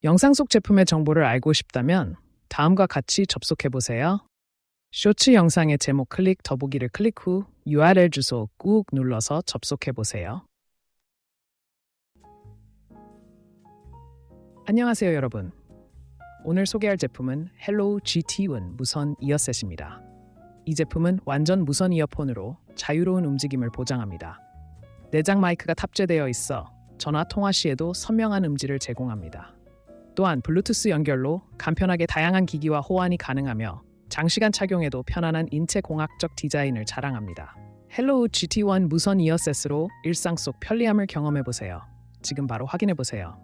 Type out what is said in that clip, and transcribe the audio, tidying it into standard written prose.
영상 속 제품의 정보를 알고 싶다면 다음과 같이 접속해보세요. 쇼츠 영상의 제목 클릭 더보기를 클릭 후 URL 주소 꾹 눌러서 접속해보세요. 안녕하세요 여러분. 오늘 소개할 제품은 헬로우 GT1 무선 이어셋입니다. 이 제품은 완전 무선 이어폰으로 자유로운 움직임을 보장합니다. 내장 마이크가 탑재되어 있어 전화 통화 시에도 선명한 음질을 제공합니다. 또한 블루투스 연결로 간편하게 다양한 기기와 호환이 가능하며 장시간 착용에도 편안한 인체공학적 디자인을 자랑합니다. 헬로우 GT1 무선 이어셋으로 일상 속 편리함을 경험해보세요. 지금 바로 확인해보세요.